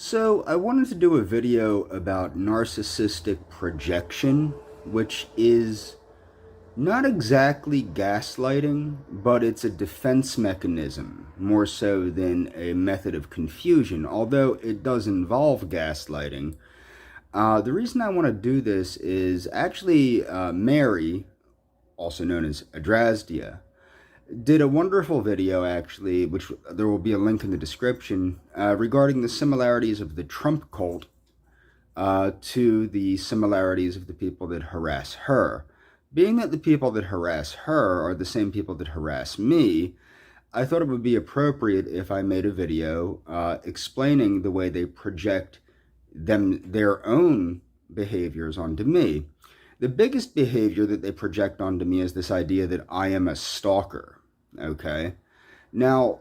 So, I wanted to do a video about narcissistic projection, which is not exactly gaslighting, but it's a defense mechanism more so than a method of confusion, although it does involve gaslighting. The reason I want to do this is actually Mary, also known as Adrasdia, did a wonderful video, actually, which there will be a link in the description, regarding the similarities of the Trump cult to the similarities of the people that harass her. Being that the people that harass her are the same people that harass me, I thought it would be appropriate if I made a video explaining the way they project their own behaviors onto me. The biggest behavior that they project onto me is this idea that I am a stalker. Okay. Now,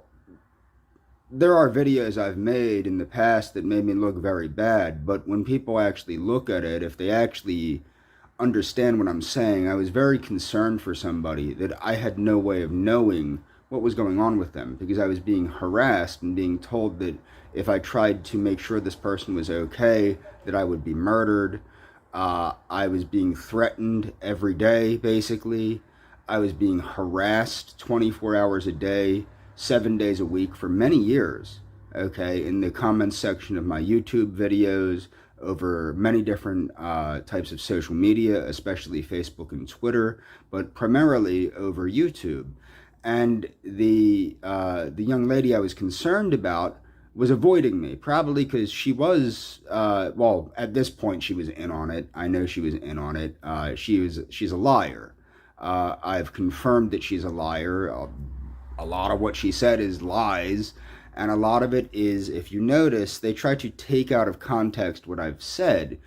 there are videos I've made in the past that made me look very bad, but when people actually look at it, if they actually understand what I'm saying, I was very concerned for somebody that I had no way of knowing what was going on with them, because I was being harassed and being told that if I tried to make sure this person was okay, that I would be murdered. I was being threatened every day, basically. I was being harassed 24 hours a day, 7 days a week for many years, okay, in the comments section of my YouTube videos, over many different types of social media, especially Facebook and Twitter, but primarily over YouTube. And the young lady I was concerned about was avoiding me, probably because she was, well, at this point she was in on it. I know she was in on it. She's a liar. I've confirmed that she's a liar. A lot of what she said is lies, and a lot of it is, if you notice, they try to take out of context what I've said.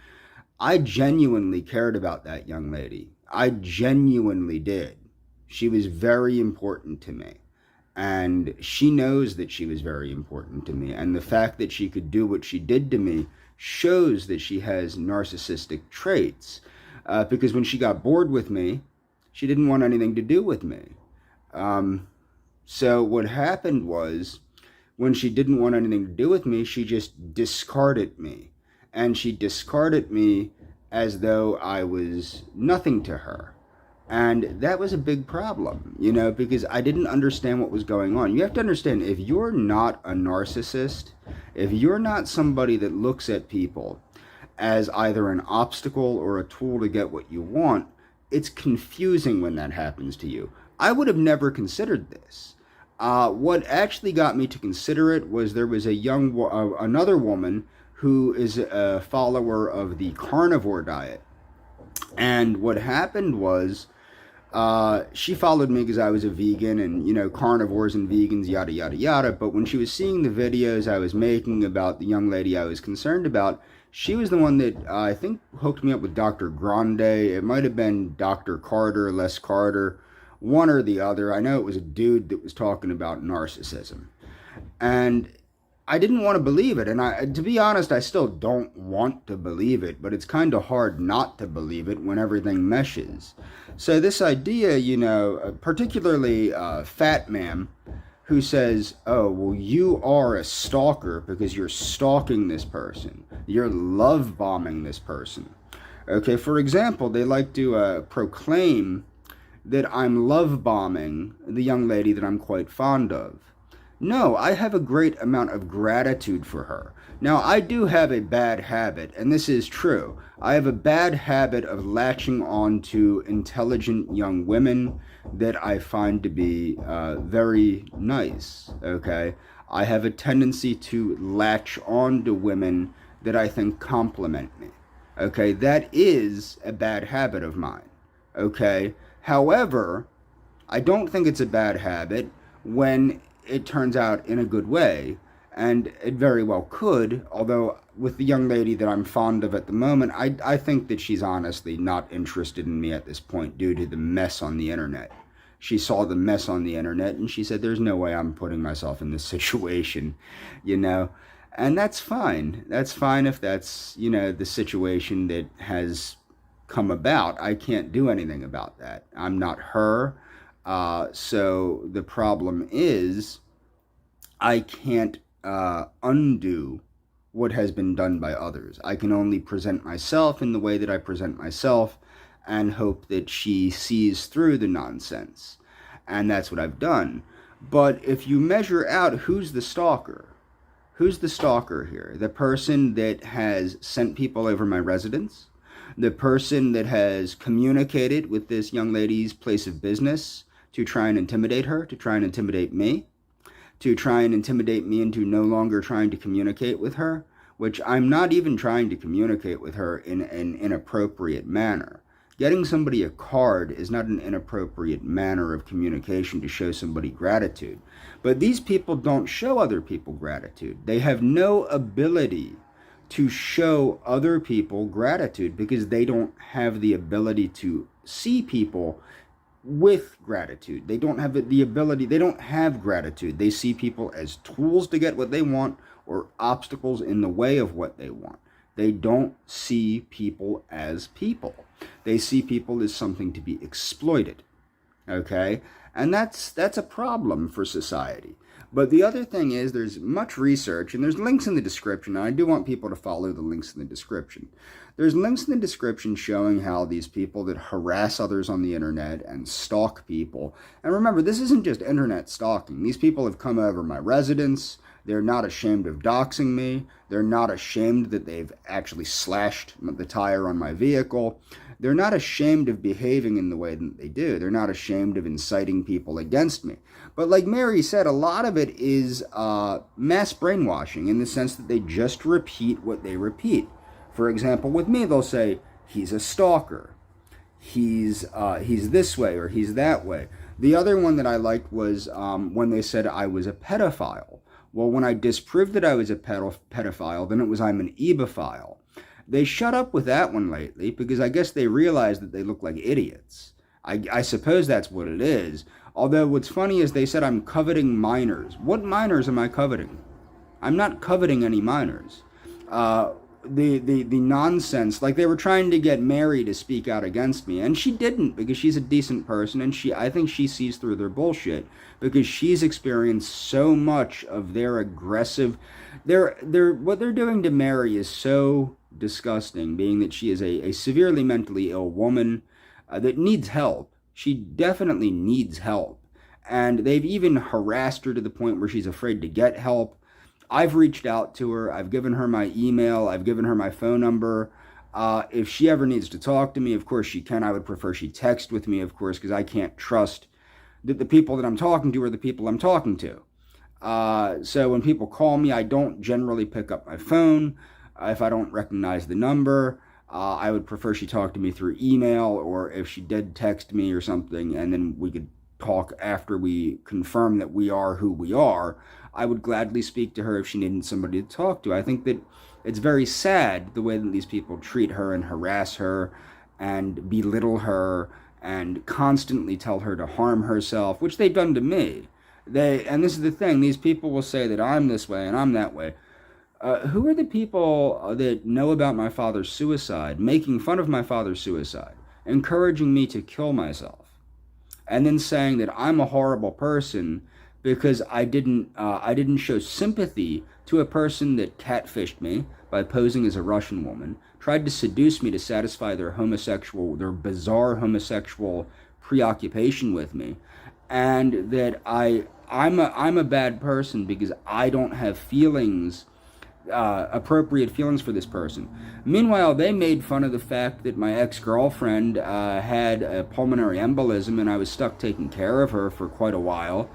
I genuinely cared about that young lady. I genuinely did. She was very important to me, and she knows that she was very important to me, and the fact that she could do what she did to me shows that she has narcissistic traits, because when she got bored with me, she didn't want anything to do with me. So what happened was, when she didn't want anything to do with me, she just discarded me. And she discarded me as though I was nothing to her. And that was a big problem, because I didn't understand what was going on. You have to understand, if you're not a narcissist, if you're not somebody that looks at people as either an obstacle or a tool to get what you want, it's confusing when that happens to you. I would have never considered this. What actually got me to consider it was there was another woman who is a follower of the carnivore diet. And what happened was, she followed me because I was a vegan and, carnivores and vegans, yada, yada, yada. But when she was seeing the videos I was making about the young lady I was concerned about, she was the one that I think hooked me up with Dr. Grande. It might have been Dr. Carter, Les Carter, one or the other. I know it was a dude that was talking about narcissism. And I didn't want to believe it. And to be honest, I still don't want to believe it, but it's kind of hard not to believe it when everything meshes. So this idea, particularly Fat Man, who says, oh, well, you are a stalker because you're stalking this person. You're love bombing this person. Okay, for example, they like to proclaim that I'm love bombing the young lady that I'm quite fond of. No, I have a great amount of gratitude for her. Now, I do have a bad habit, and this is true. I have a bad habit of latching on to intelligent young women that I find to be very nice, okay? I have a tendency to latch on to women that I think compliment me, okay? That is a bad habit of mine, okay? However, I don't think it's a bad habit when it turns out in a good way, and it very well could, although with the young lady that I'm fond of at the moment, I think that she's honestly not interested in me at this point due to the mess on the internet. She saw the mess on the internet and she said, there's no way I'm putting myself in this situation, and that's fine. That's fine if that's, the situation that has come about. I can't do anything about that. I'm not her. So the problem is, I can't undo what has been done by others. I can only present myself in the way that I present myself and hope that she sees through the nonsense. And that's what I've done. But if you measure out who's the stalker, who's the stalker here? The person that has sent people over my residence? The person that has communicated with this young lady's place of business to try and intimidate her, to try and intimidate me, to try and intimidate me into no longer trying to communicate with her, which I'm not even trying to communicate with her in an inappropriate manner. Getting somebody a card is not an inappropriate manner of communication to show somebody gratitude. But these people don't show other people gratitude. They have no ability to show other people gratitude because they don't have the ability to see people with gratitude. They don't have the ability, they don't have gratitude. They see people as tools to get what they want or obstacles in the way of what they want. They don't see people as people. They see people as something to be exploited. Okay? And that's a problem for society. But the other thing is there's much research, and there's links in the description, and I do want people to follow the links in the description. There's links in the description showing how these people that harass others on the internet and stalk people, and remember, this isn't just internet stalking. These people have come over my residence. They're not ashamed of doxing me. They're not ashamed that they've actually slashed the tire on my vehicle. They're not ashamed of behaving in the way that they do. They're not ashamed of inciting people against me. But like Mary said, a lot of it is mass brainwashing in the sense that they just repeat what they repeat. For example, with me, they'll say, he's a stalker. He's this way or he's that way. The other one that I liked was when they said I was a pedophile. Well, when I disproved that I was a pedophile, then it was I'm an ebophile. They shut up with that one lately because I guess they realized that they look like idiots. I suppose that's what it is. Although what's funny is they said I'm coveting minors. What minors am I coveting? I'm not coveting any minors. The nonsense, like they were trying to get Mary to speak out against me, and she didn't because she's a decent person, and I think she sees through their bullshit because she's experienced so much of their aggressive, what they're doing to Mary is so disgusting, being that she is a severely mentally ill woman that needs help. She definitely needs help, and they've even harassed her to the point where she's afraid to get help. I've reached out to her. I've given her my email. I've given her my phone number. If she ever needs to talk to me, of course she can. I would prefer she text with me, of course, because I can't trust that the people that I'm talking to are the people I'm talking to. So when people call me, I don't generally pick up my phone if I don't recognize the number. I would prefer she talk to me through email, or if she did text me or something, and then we could talk after we confirm that we are who we are. I would gladly speak to her if she needed somebody to talk to. I think that it's very sad the way that these people treat her and harass her and belittle her and constantly tell her to harm herself, which they've done to me. And this is the thing, these people will say that I'm this way and I'm that way. Who are the people that know about my father's suicide, making fun of my father's suicide, encouraging me to kill myself, and then saying that I'm a horrible person because I didn't show sympathy to a person that catfished me by posing as a Russian woman, tried to seduce me to satisfy their bizarre homosexual preoccupation with me, and that I'm a bad person because I don't have feelings, appropriate feelings for this person. Meanwhile, they made fun of the fact that my ex-girlfriend had a pulmonary embolism and I was stuck taking care of her for quite a while.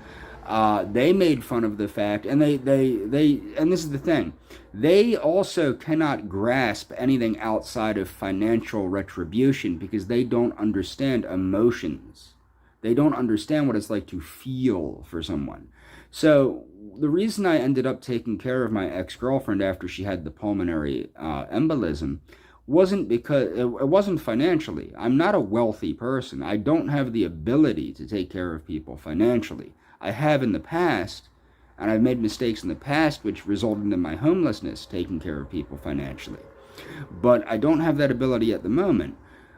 They made fun of the fact, and and this is the thing, they also cannot grasp anything outside of financial retribution because they don't understand emotions. They don't understand what it's like to feel for someone. So the reason I ended up taking care of my ex-girlfriend after she had the pulmonary embolism wasn't because it wasn't financially. I'm not a wealthy person. I don't have the ability to take care of people financially. I have in the past, and I've made mistakes in the past which resulted in my homelessness, taking care of people financially. But I don't have that ability at the moment.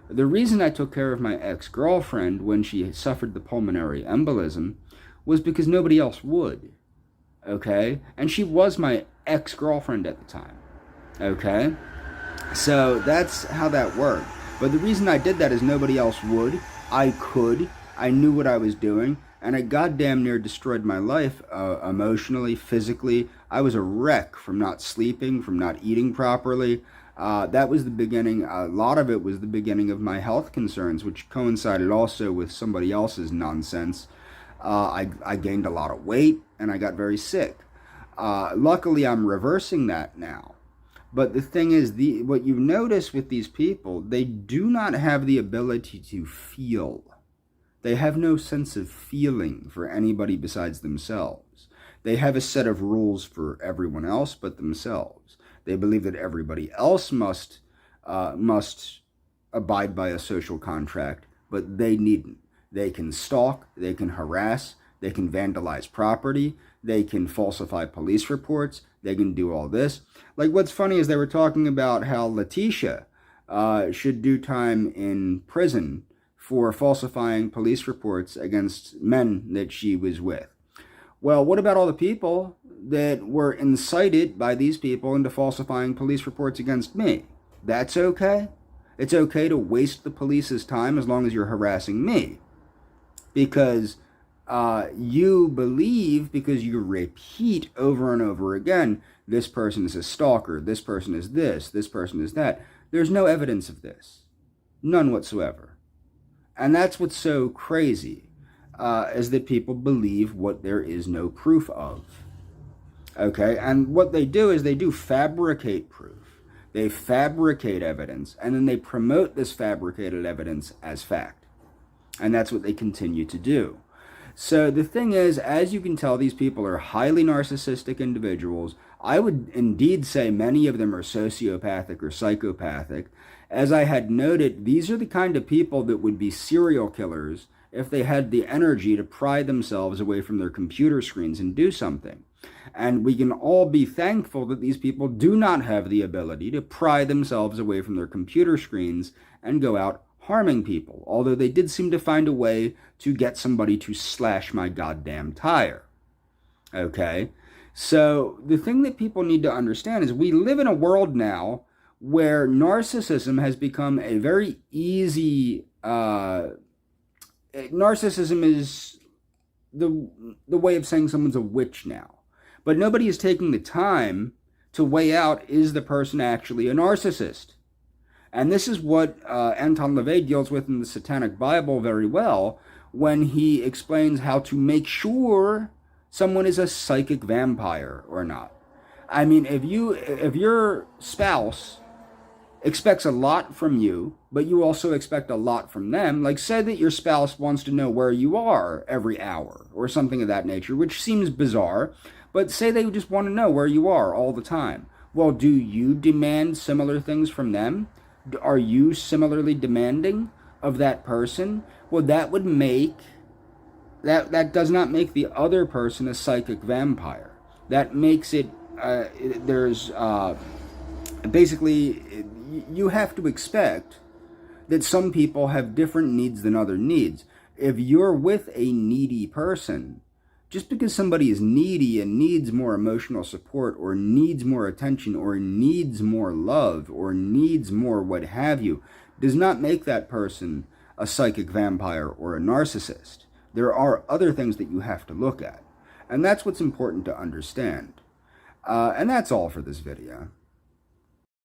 The reason I took care of my ex-girlfriend when she suffered the pulmonary embolism was because nobody else would, okay? And she was my ex-girlfriend at the time. Okay? So that's how that worked. But the reason I did that is nobody else would. I could. I knew what I was doing. And it goddamn near destroyed my life emotionally, physically. I was a wreck from not sleeping, from not eating properly. That was the beginning. A lot of it was the beginning of my health concerns, which coincided also with somebody else's nonsense. I gained a lot of weight and I got very sick. Luckily, I'm reversing that now. But the thing is, what you notice with these people, they do not have the ability to feel. They have no sense of feeling for anybody besides themselves. They have a set of rules for everyone else but themselves. They believe that everybody else must abide by a social contract, but they needn't. They can stalk, they can harass, they can vandalize property, they can falsify police reports, they can do all this. Like, what's funny is they were talking about how Letitia should do time in prison for falsifying police reports against men that she was with. Well, what about all the people that were incited by these people into falsifying police reports against me? That's okay. It's okay to waste the police's time as long as you're harassing me. Because you believe, because you repeat over and over again, this person is a stalker, this person is this person is that. There's no evidence of this. None whatsoever. And that's what's so crazy, is that people believe what there is no proof of. Okay? And what they do is they do fabricate proof. They fabricate evidence, and then they promote this fabricated evidence as fact. And that's what they continue to do. So the thing is, as you can tell, these people are highly narcissistic individuals. I would indeed say many of them are sociopathic or psychopathic. As I had noted, these are the kind of people that would be serial killers if they had the energy to pry themselves away from their computer screens and do something. And we can all be thankful that these people do not have the ability to pry themselves away from their computer screens and go out harming people, although they did seem to find a way to get somebody to slash my goddamn tire. Okay? So the thing that people need to understand is we live in a world now where narcissism has become a very easy... narcissism is the way of saying someone's a witch now. But nobody is taking the time to weigh out, is the person actually a narcissist? And this is what Anton LaVey deals with in the Satanic Bible very well when he explains how to make sure someone is a psychic vampire or not. I mean, if your spouse expects a lot from you, but you also expect a lot from them, like say that your spouse wants to know where you are every hour or something of that nature, which seems bizarre, but say they just want to know where you are all the time. Well, do you demand similar things from them? Are you similarly demanding of that person? Well, that would make... That does not make the other person a psychic vampire. That makes it... basically, you have to expect that some people have different needs than other needs. If you're with a needy person, just because somebody is needy and needs more emotional support or needs more attention or needs more love or needs more what have you, does not make that person a psychic vampire or a narcissist. There are other things that you have to look at. And that's what's important to understand. And that's all for this video.